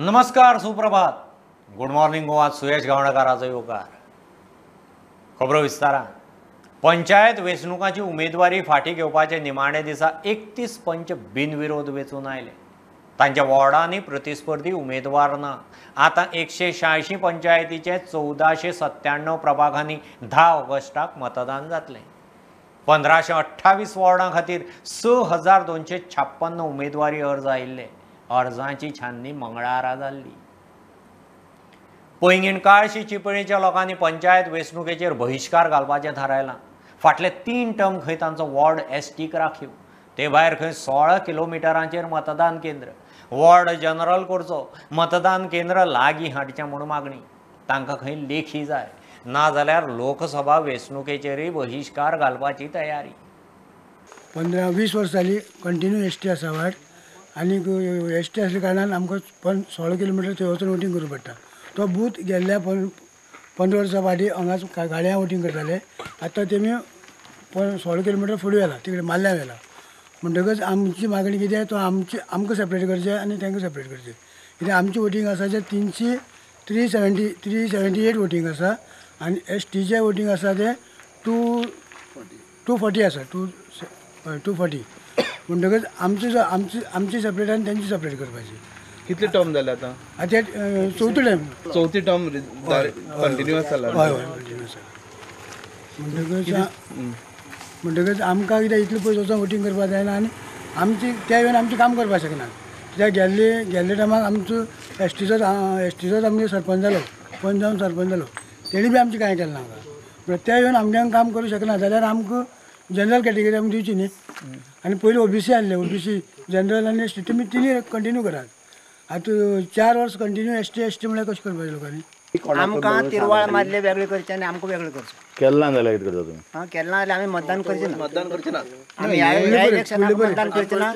नमस्कार, सुप्रभात, good morning Goa. Suyash गावणकाराचो येवकार. खबरो विस्तारान. पंचायत वेंचणुकांची उमेदवारी फाटीं घेवपाचे निमाणे दिसा 31 पंच बिनविरोध वेंचून आयले. तांच्या वॉर्डांनी प्रतिस्पर्धी उमेदवार ना. आतां 186 पंचायतीचे 1497 प्रभागांनी 10 ऑगस्टाक मतदान जातलें. 1528 वॉर्डां खातीर 6256 उमेदवारी अर्ज आयिल्ले. अर्जांची छाननी मंगळारा जाल्ली. पैंगीण काळशी चिपळीच्या लोकांनी पंचायत वेंचणुकेचेर बहिष्कार घालपाचें थारायलां. फाटले 3 टर्म खंय तांचो वॉर्ड एसटीक राखीव. ते भायर खंय 16 किलोमिटरांचेर मतदान केंद्र. वॉर्ड जनरल करचो, मतदान केंद्र लागीं हाडचें म्हूण मागणी. तांकां खंय लेखी जाय, ना जाल्यार लोकसभा वेंचणुकेचेरय बहिष्कार घालपाची तयारी. 15-20 वर्स जाली कंटिन्यू एसटी आसा वाट आनी एसटी आसल्या कारणान आमकां 16 किलोमिटर थंय वचून वोटींग करचें पडटा. तो बूथ गेल्ल्या 15 वर्सां फाटीं हांगाच गाड्या वोटींग करताले. आतां तेमी 16 किलोमिटर फुडें व्हेला, तिकडे माल्ल्या व्हेला. म्हणटकच आमची मागणी कितें, तो आमकां सेपरेट करचें आनी तांकां सेपरेट करचें. कित्याक आमची वोटींग आसा जे 378 वोटींग आसा आनी एसटीचें वोटींग आसा ते 240 आसा. 240 म्हणटकच आमची सेपरेट आनी तेंची सेपरेट करपाची. कितले टर्म जाले आतां? आतां चवथी टायम. चवथी टर्म कंटिन्युअस जाला. हय कंटिन्युअस जाला. म्हणटकच आमकां कितें इतले पयस वचून वोटींग करपाक जायना आनी आमची त्या वेळार आमचें काम करपाक शकना. कित्याक गेल्ले टायमाक आमचो एसटीचोच आमगे सरपंच जालो, पंच जावन सरपंच जालो. तेणी बी आमचें कांय केलें ना आमकां. त्या वेळार आमगे काम करूंक शकना जाल्यार आमकां जनरल कॅटेगरी आमकां दिवची न्ही. आनी पयलीं ओबीसी आहले, ओबीसी जनरल आनी एसटी तुमी तिनी कंटिन्यू करात. आतां 4 वर्स कंटिन्यू एसटी म्हळ्यार कशें करपाचें लोकांनी? आमकां तिरवाळ मारले वेगळे करचे आनी आमकां वेगळे करचें. केन्ना जाल्यार कितें करता तुमी? केन्ना जाल्यार आमी मतदान करचें ना. आमी ह्या इलेक्शनाक मतदान करचें ना.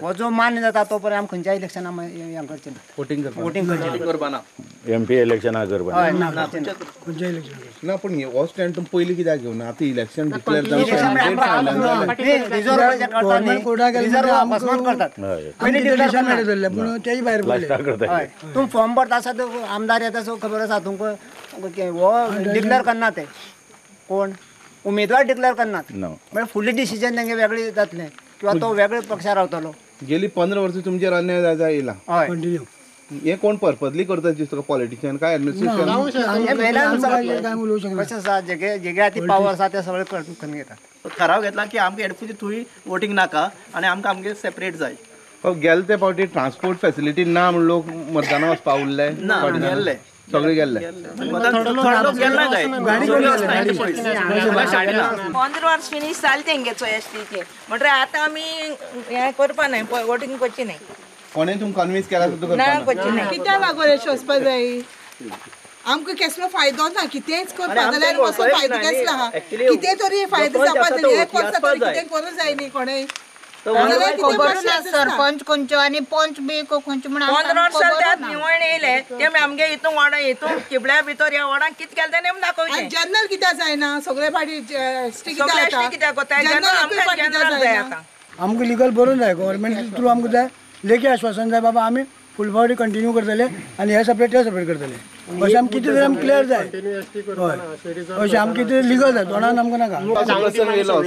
हो जो मान्य जाता तो पर्यंत आमी खंयच्याय इलेक्शनाक हें करचें ना. वोटींग करपाना. एमपी इलेक्शनाक करपाना खंयच्या इलेक्शन ना. पूण हो स्टँड तुमी पयलीं कित्याक घेवना? आतां इलेक्शन डिक्लेअर तुम फॉर्म भरता आसा तो आमदार येता सो खबर आसा तुमकां. हो डिक्लेअर करना ते कोण उमेदवार डिक्लेअर करनात. म्हळ्यार फुल्ली डिसिजन तेंगे वेगळें जातलें किंवा तो वेगळे पक्षार रावतलो. गेली 15 वर्सां तुमचेर अन्याय जायला. हय कंटिन्यू हे कोण पर्पजली करता दिसता? पॉलिटिशियन काय एडमिनिस्ट्रेशन? कशें आसा जेगे हाती पावर आसा ते सगळे करून घेतात. ठराव घेतला की आमकां एडफुजी थंय वोटींग नाका आनी आमगे सेपरेट जाय. गेले ते फावटी ट्रान्सपोर्ट फेसिलिटी ना म्हण लोक मतदाना वचपाक उरले. सगळे गेल्ले. 15 वर्स फिनिश जाले तेंगेचो एसटीचे. म्हणल्यार आतां आमी हें करपा न्हय, वोटींग करची न्हय. कोणें तुमकां कन्विन्स केला करची न्हय. कित्याक लागून अशें वचपा जाय? आमकां कसलो फायदो ना. कितेंच करपा जाल्यार वचून फायदो कसलो आहा? कितें तरी फायदो जावपा जाय. एक वर्सा तरी कितें करूं जाय न्ही कोणें. सरपंच खंयचो आनी पंच बी खंयचो म्हणून 15 वर्सां त्यात निवडून येयले तेमी आमगे हितून वाडा हितून चिबल्या भितर ह्या वाडाक कितें केलें तें नेम दाखोवचें. जनरल कित्याक जायना? सगळे फाटी एसटी कित्याक कोताय? जनरल जाय आतां. आमकां लिगल बरोवन जाय. गव्हर्मेंट थ्रू आमकां जाय लेखी आश्वासन जाय. बाबा आमी फूल फावटी कंटिन्यू करतले आनी हे सेपरेट ते सेपरेट करतले. अशें आमकां कितें तरी आमकां क्लियर जाय. हय अशें आमकां कितें लिगल जाय. तोंडान आमकां नाका.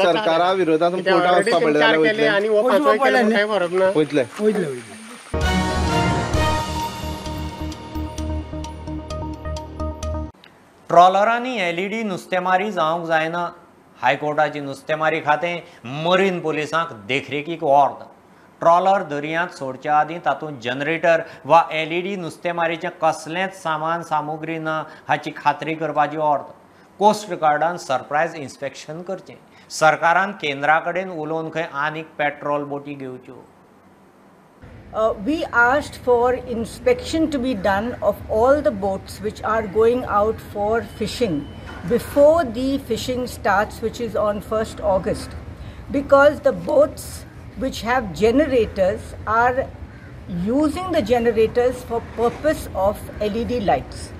सरकारा विरोधात कोर्टाक वचपाक पडलें जाल्यार वयतले. ट्रॉलरांनी एलईडी नुस्तेमारी जावंक जायना. हायकोर्टाची नुस्तेमारी खातें मरीन पुलिसांक देखरेखीक व्हर्त. ट्रॉलर दर्यांत सोडच्या आदीं तातूंत जनरेटर वा एलईडी नुस्तेमारीचें कसलेंच सामान सामुग्री ना हाची खात्री करपाची व्हर्त. कोस्ट गार्डान सरप्रायज इन्स्पेक्शन करचें. सरकारान केंद्रा कडेन उलोवन खंय आनीक पेट्रोल बोटी घेवच्यो. We asked for inspection to be done of all the boats which are going out for fishing before the fishing starts, which is on 1st August, because the boats which have generators are using the generators for purpose of LED lights.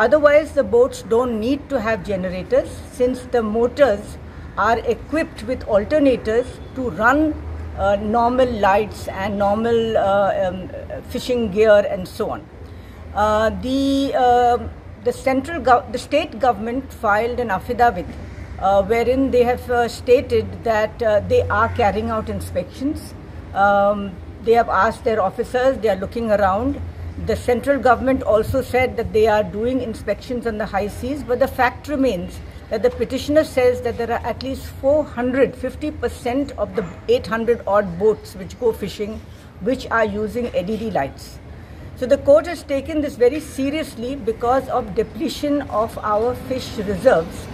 Otherwise the boats don't need to have generators, since the motors are equipped with alternators to run normal lights and normal fishing gear and so on. The state government filed an affidavit wherein they have stated that they are carrying out inspections. They have asked their officers, they are looking around. The central government also said that they are doing inspections on the high seas, but the fact remains that the petitioner says that there are at least 50% of the 800 odd boats which go fishing which are using LED lights. So the court has taken this very seriously because of depletion of our fish reserves,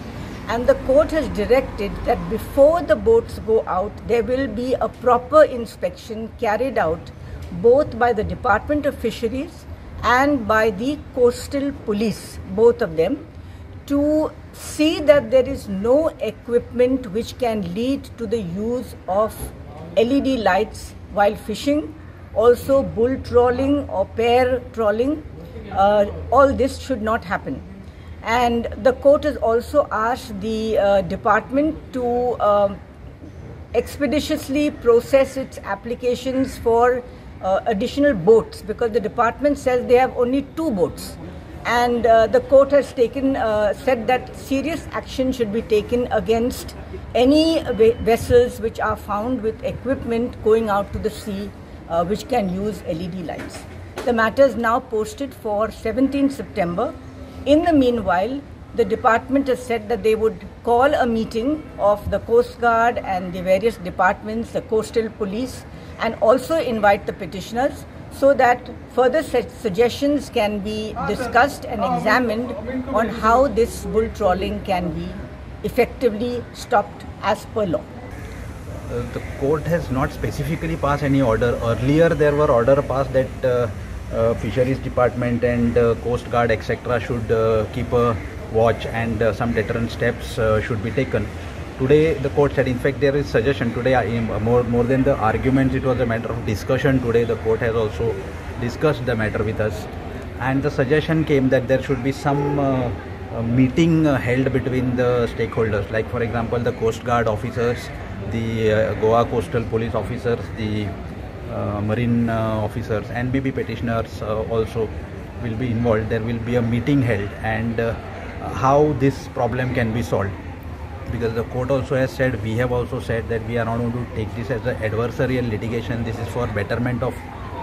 and the court has directed that before the boats go out, there will be a proper inspection carried out both by the Department of Fisheries and by the Coastal Police, both of them, to see that there is no equipment which can lead to the use of LED lights while fishing, also bull trawling or pair trawling. All this should not happen. And the court has also asked the department to expeditiously process its applications for additional boats, because the department says they have only 2 boats. And the court has said that serious action should be taken against any vessels which are found with equipment going out to the sea which can use LED lights. The matter is now posted for 17th September. In the meanwhile, the department has said that they would call a meeting of the Coast Guard and the various departments, the Coastal Police, and also invite the petitioners so that further suggestions can be discussed and examined on how this bull trawling can be effectively stopped as per law. The court has not specifically passed any order. Earlier there were order passed that Fisheries Department and Coast Guard etc. should keep a watch and some deterrent steps should be taken. Today the court said, in fact there is suggestion today, more than the arguments, it was a matter of discussion. Today the court has also discussed the matter with us, and the suggestion came that there should be some meeting held between the stakeholders, like for example the Coast Guard officers, the Goa Coastal Police officers, the marine officers, and maybe petitioners also will be involved. There will be a meeting held, and how this problem can be solved. Because the court also has said, we have also said that we are not going to take this as an adversarial litigation. This is for betterment of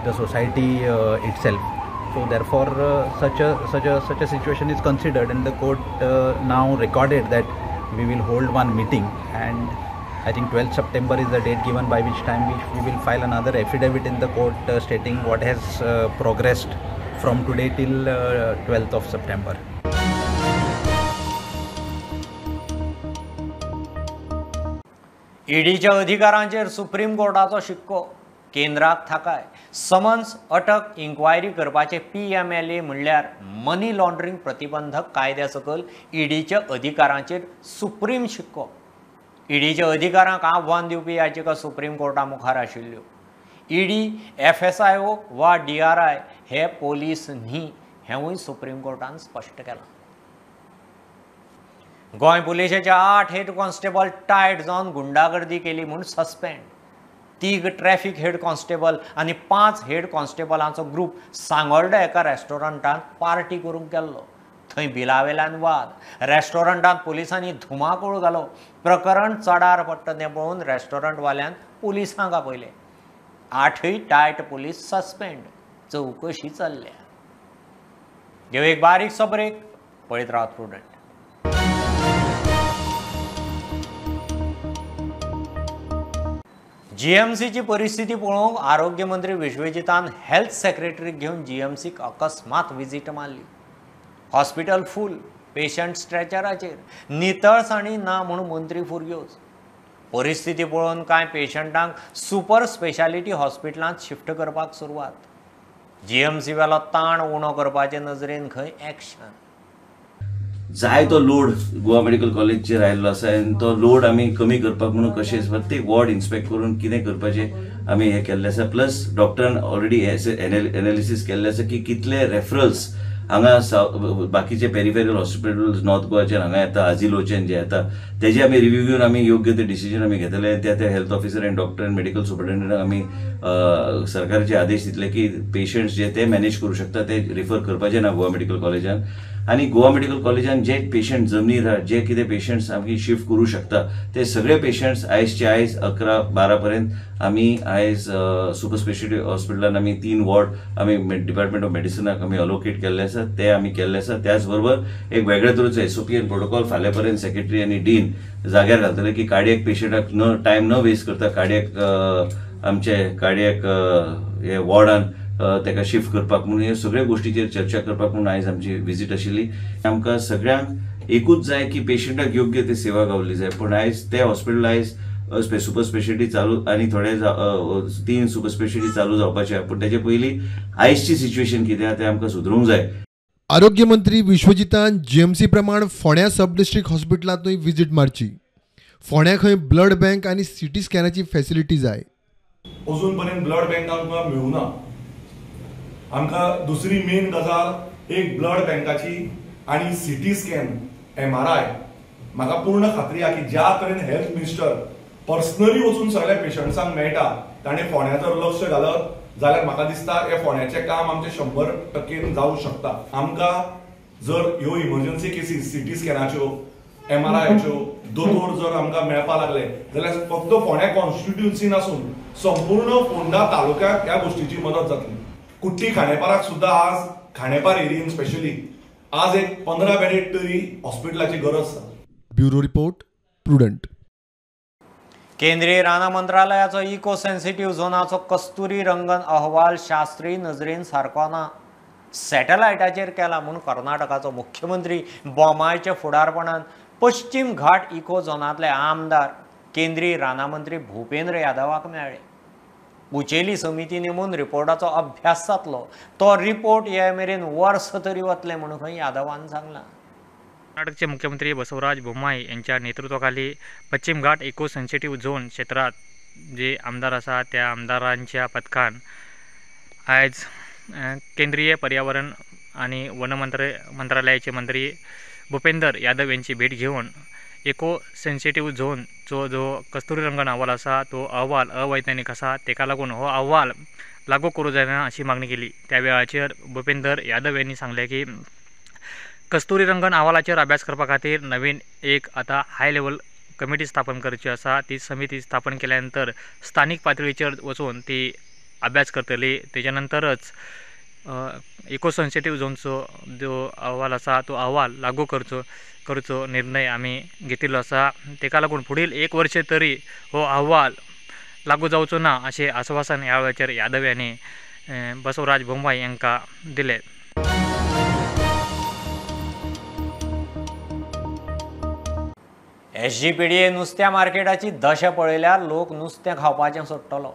the society itself. So therefore, such a situation is considered, and the court now recorded that we will hold one meeting, and I think 12th September is the date given by which time we will file another affidavit in the court stating what has progressed from today till 12th of September. ईडीच्या अधिकारांचेर supreme कोर्टाचो शिक्को. केंद्राक थाकाय. Summons, अटक, inquiry करपाचे PMLA म्हणल्यार मनी laundering प्रतिबंधक कायद्या सकल ईडीच्या अधिकारांचेर supreme शिक्को. ईडीच्या अधिकारांक आव्हान दिवपी याचिका सुप्रीम कोर्टा मुखार आशिल्ल्यो. ईडी, FSIO वा DRI हे पोलीस न्ही हेंवूय सुप्रीम कोर्टान स्पश्ट केलां. गोंय पुलिशेचे 8 हेड कॉन्स्टेबल टायट जावन गुंडागर्दी केली म्हूण सस्पेंड. 3 ट्रॅफिक हेड कॉन्स्टेबल आनी 5 हेड कॉन्स्टेबलांचो ग्रूप सांगोर्डा एका रेस्टॉरंटांत पार्टी करूंक गेल्लो. थंय बिलावेल्यान वाद. रेस्टॉरंटांत पुलिसांनी धुमाकूळ घालो. प्रकरण चडार पडटा तें पळोवन रेस्टॉरंटवाल्यान पुलिसांक आपयले. 8य टायट पुलीस सस्पेंड. चवकशी चल्ल्या. घेव एक बारीकसो ब्रेक. पळयत रावत प्रुडंट. GMCची परिस्थिती पळोवंक आरोग्य मंत्री विश्वजितान हेल्थ सेक्रेटरीक घेवन GMCक अकस्मात विजीट मारली. हॉस्पिटल फूल, पेशंट स्ट्रेचराचेर, नितळसाणी ना म्हणून मंत्री फुरग्योच. परिस्थिती पळोवन कांय पेशंटांक सुपर स्पेशालिटी हॉस्पिटलांत शिफ्ट करपाक सुरवात. GMC वेलो ताण उणो करपाचे नजरेन खंय एक्शन. जाय तो लोड गोवा मेडिकल कॉलेजचेर आयिल्लो आसा, आनी तो लोड आमी कमी करपाक म्हणून कशें प्रत्येक वॉर्ड इन्स्पेक्ट करून कितें करपाचें आमी हें केल्लें आसा. प्लस डॉक्टरान ऑलरेडी एनालिसीस केल्लें आसा की कितले रेफरल्स हांगा बाकीचे पेरिफेरल हॉस्पिटल्स नॉर्थ गोवाचे हांगा येता आजिलोचेन जे येता तेजे आमी रिव्यू घेवन आमी योग्य ते डिसिजन आमी घेतले त्या health officer and doctor and medical सुपरिटेंडंटाक आमी सरकारचे आदेश दितले की पेशंट्स जे ते मॅनेज करूं शकता ते रिफर करपाचे ना गोवा मेडिकल कॉलेजान आनी गोवा मेडिकल कॉलेजान जे पेशंट जमनीर आहात जे कितें पेशंट्स आमी शिफ्ट करूं शकता ते सगळे पेशंट्स आयजचे आयज 11-12 पर्यंत आमी आयज सुपर स्पेशलिटी हॉस्पिटलान आमी 3 वॉर्ड आमी डिपार्टमेंट ऑफ मेडिसिनाक आमी अलोकेट केल्ले आसा ते आमी केल्ले आसा त्याच बरोबर एक वेगळे तरेचो SOP एंड प्रोटोकॉल फाल्यां पर्यंत सेक्रेटरी आनी डीन जाग्यार घालतले की कार्डियक पेशंटाक टायम न वेस्ट करता आमचे कार्डियक हे वॉर्डान तेका शिफ्ट करपाक म्हणून हे सगळ्या गोष्टीचेर चर्चा करपाक म्हणून आयज आमची विजीट आशिल्ली आमकां सगळ्यांक एकूच जाय की पेशंटाक योग्य ती सेवा गावली जाय पण आयज ते हॉस्पिटल आयज सुपर स्पेशलिटी चालू आनी थोडे 3 सुपर स्पेशलिटी चालू जावपाचे पण तेजे पयलीं आयजची सिच्युएशन कितें आहा तें आमकां सुदरूंक जाय. आरोग्य मंत्री विश्वजितान GMC प्रमाण फोंड्या सब डिस्ट्रिक्ट हॉस्पिटलांतूय विजीट मारची. फोंड्या खंय ब्लड बँक आनी CT स्कॅनाची फॅसिलिटी जाय. अजून पर्यंत ब्लड बँक आमकां मेळुना. आमकां दुसरी मेन गजाल एक ब्लड बँकाची आनी CT स्कॅन MRI म्हाका पूर्ण खात्री आहा की ज्या तरेन हेल्थ मिनिस्टर पर्सनली वचून सगळ्या पेशंट्सांक मेळटा ताणें फोंड्या जर लक्ष घालत जाल्यार म्हाका दिसता हे फोंड्याचें काम आमचें 100% जावंक शकता. आमकां जर ह्यो इमर्जन्सी केसीस CT स्कॅनाच्यो MRIच्यो दोतोर जर आमकां मेळपा लागले जाल्यार फक्त फोंड्या कॉन्स्टिट्युएन्सीन आसून संपूर्ण फोंडा तालुक्याक ह्या गोष्टीची मदत जातली. कुट्टी खांडेपाराक सुद्धा आज खांडेपार एरियेन स्पेशली आज एक 15 बेडेड तरी हॉस्पिटलाची गरज आसा. Bureau report prudent. केंद्रीय राना मंत्रालयाचो इको सेन्सिटिव्ह झोनाचो कस्तुरी रंगन अहवाल शास्त्रीय नजरेन सारको ना. सॅटेलायटाचेर केला म्हूण कर्नाटकाचो मुख्यमंत्री बोमायच्या फुडारपणान पश्चिम घाट इको झोनांतले आमदार केंद्रीय राना मंत्री भूपेंद्र यादवाक मेळ्ळे. उचेली समिती नेमून रिपोर्टाचो अभ्यास जातलो. तो रिपोर्ट ह्या मेरेन वर्स तरी वतले म्हणून यादवान सांगलां. कर्नाटकचे मुख्यमंत्री बसवराज बोम्माई यांच्या नेतृत्वाखाली पश्चिम घाट इको सेन्सिटिव्ह झोन क्षेत्रात जे आमदार आसा त्या आमदारांच्या पथकान आयज केंद्रीय पर्यावरण आणि वन मंत्रालयाचे मंत्री भूपेंदर यादव यांची भेट घेऊन इको सेन्सिटिव्ह झोनचो जो कस्तुरी रंगन अहवाल आसा तो अहवाल अवैज्ञानिक आसा तेका लागून हो अहवाल लागू करूं जायना अशी मागणी केली. त्या वेळाचेर भूपेंदर यादव यांनी सांगले की कस्तुरी रंगन अहवालाचेर अभ्यास करपा खातीर नवीन एक आता हाय लेवल कमिटी स्थापन करची आसा. ती समिती स्थापन केल्यानंतर स्थानिक पातळीचेर वचून ती अभ्यास करतली. तेच्या नंतरच इको सेन्सिटिव्ह झोनचो जो अहवाल आसा तो अहवाल लागू करचो निर्णय आमी घेतिल्लो आसा. तेका लागून फुडील 1 वर्ष तरी हो अहवाल लागू जावचो ना अशें आश्वासन ह्या वेळाचेर यादव यांनी बसवराज बोम्माई यांका दिले. SGPDA नुस्त्या मार्केटाची दशा पळयल्यार लोक नुस्तें खावपाचें सोडटलो.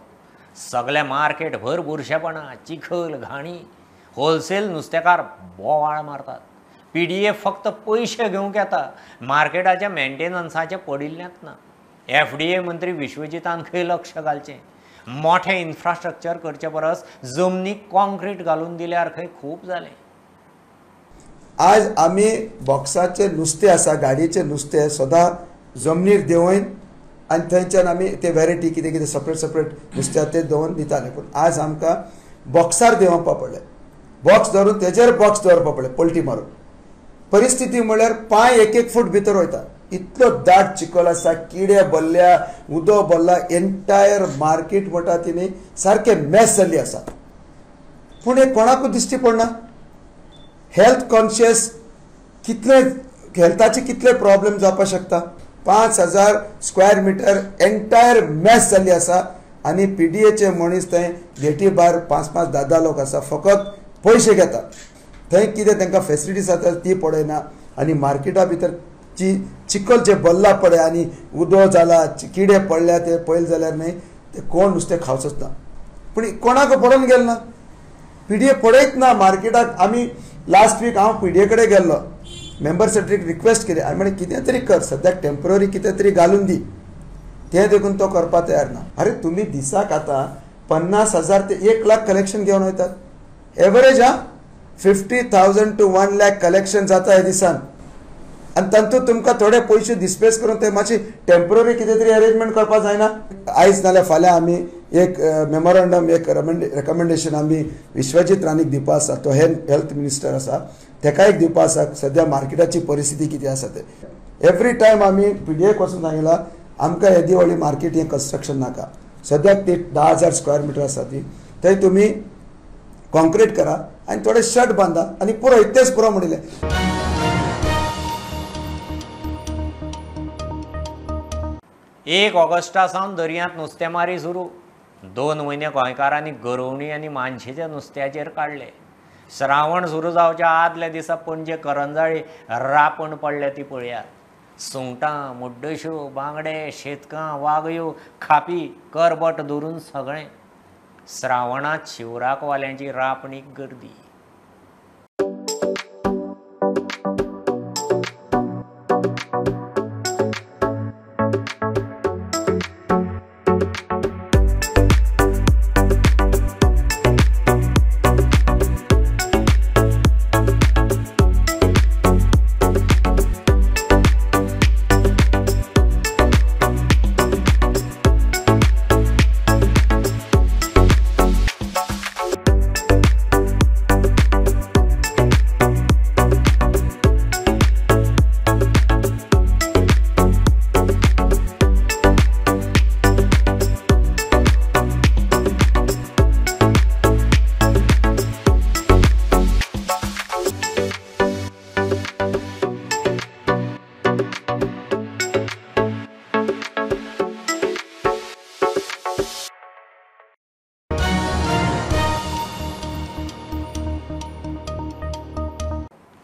सगळे मार्केट भर बुरशेपणां, चिखल, घाणी, होलसेल नुस्तेकार बोवाळ मारतात. PDA फक्त पयशे घेवंक येता, मार्केटाच्या मेंटेनन्साचें पडिल्लेंच ना. FDA मंत्री विश्वजितान खंय लक्ष घालचें. मोठें इन्फ्रास्ट्रक्चर करचे परस जमनीक कॉन्क्रीट घालून दिल्यार खंय खूब जालें. आज आमी बॉक्साचे नुस्तें आसा गाडयेचें नुस्तें सदां जमनीर देंवयन आनी थंयच्यान आमी ते वेरायटी कितें कितें सपरेट नुस्तें ते दवरून दिताले. पूण आज आमकां बॉक्सार देंवपा पडलें. बॉक्स धरून तेजेर बॉक्स दवरपा पडलें पलटी मारून. परिस्थिती म्हळ्यार पांय 1-1 फूट भितर वयता. इतलो दाट चिखल आसा, किडे भरल्या, उदो भरला, एंटायर मार्केट म्हणटा ती न्ही सारकें मॅस जाल्ली आसा. पूण हे कोणाकूच दिश्टी पडना. हेल्थ कॉन्शियस कितले हेल्थाचे कितले प्रॉब्लेम जावपाक शकता. 5000 स्क्वेअर मिटर एंटायर मॅस जाल्ली आसा आनी PDAचे मनीस थंय गेटी भायर 5-5, 10-10 लोक आसा फकत पयशे घेता. थंय कितें तांकां फॅसिलिटीज आसा ती पळयना आनी मार्केटा भितर चिखल जे भरला पळय आनी उदो जाला, किडे पडल्या ते पळयले जाल्यार न्ही ते कोण नुस्तें खावचोच ना. पूण कोणाक पडोवन गेल ना. PDA पळयत ना मार्केटाक. आमी लास्ट वीक हांव PDA कडेन गेल्लो. मेंबर सेक्रेटरीक रिक्वेस्ट केली. हांवें म्हणलें कितें तरी कर, सद्याक टेम्पररी कितें तरी घालून दी. तें देखून तो करपाक तयार ना. अरे तुमी दिसाक आतां 50,000 ते 1 लाख कलेक्शन घेवन वयतात. एवरेज 50,000 to 1 lakh कलेक्शन जाता हे दिसान आनी तातूंत तुमकां थोडे पयशे डिस्पेस करून ते मातशी टेम्पररी कितें तरी अरेंजमेंट करपाक जायना. आयज नाल्यार फाल्यां आमी एक मेमोरंडम एक रेकमेंडेशन आमी विश्वजीत राणीक दिवपा आसा. तो हेल्थ मिनिस्टर आसा ताका एक दिवपा आसा. सद्या मार्केटाची परिस्थिती कितें आसा ते एवरी टायम आमी PDAक वचून सांगितला आमकां येदी व्हडली मार्केट हें कन्स्ट्रक्शन नाका. सद्याक ती 10,000 स्क्वेअर मिटर आसा ती थंय तुमी कॉन्क्रीट करा आनी थोडे शट बांदा आनी पुरो इतलेच पुरो म्हणिल्लें. 1 ऑगस्टासावन दर्यांत नुस्तेमारी सुरू. 2 म्हयने गोंयकारांनी गरोवणी आनी मानशेच्या नुस्त्याचेर काडले. श्रावण सुरू जावच्या आदल्या दिसा पणजे करंजाळी रापण पडले ती पळयात. सुंगटां, मुड्डश्यो, बांगडे, शेतकां, वागयो, खापी, करबट धरून सगळें. श्रावणांत शिवराकवाल्यांची रापणीक गर्दी.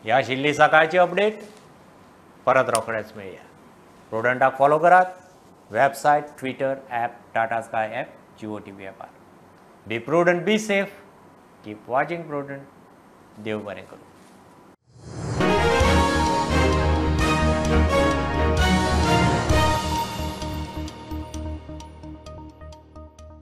ह्या आशिल्ली सकाळची अपडेट. परत रोखडेच मेळया. प्रुडंटाक फॉलो करात. Website, Twitter, app, Tata Sky app, Jio TV ॲपार. Be Prudent, be safe, keep watching Prudent. देव बरें करूं.